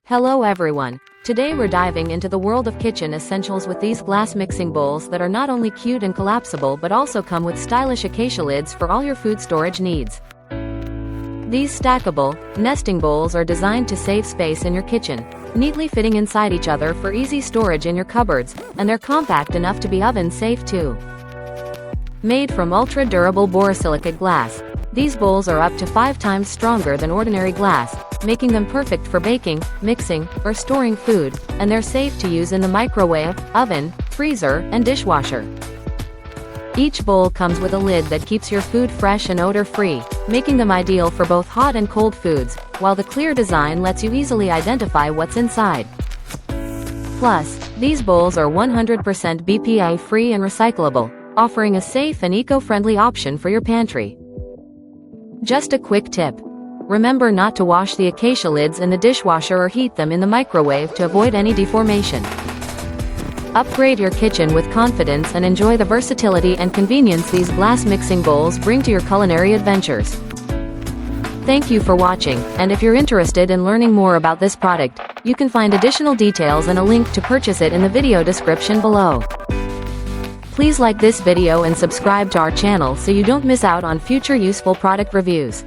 Hello everyone. Today we're diving into the world of kitchen essentials with these glass mixing bowls that are not only cute and collapsible but also come with stylish Acacia lids for all your food storage needs. These stackable, nesting bowls are designed to save space in your kitchen, neatly fitting inside each other for easy storage in your cupboards, and they're compact enough to be oven safe too. Made from ultra-durable borosilicate glass, these bowls are up to 5 times stronger than ordinary glass, making them perfect for baking, mixing, or storing food, and they're safe to use in the microwave, oven, freezer, and dishwasher. Each bowl comes with a lid that keeps your food fresh and odor-free, making them ideal for both hot and cold foods, while the clear design lets you easily identify what's inside. Plus, these bowls are 100% BPA-free and recyclable, offering a safe and eco-friendly option for your pantry. Just a quick tip. Remember not to wash the Acacia lids in the dishwasher or heat them in the microwave to avoid any deformation. Upgrade your kitchen with confidence and enjoy the versatility and convenience these glass mixing bowls bring to your culinary adventures. Thank you for watching, and if you're interested in learning more about this product, you can find additional details and a link to purchase it in the video description below. Please like this video and subscribe to our channel so you don't miss out on future useful product reviews.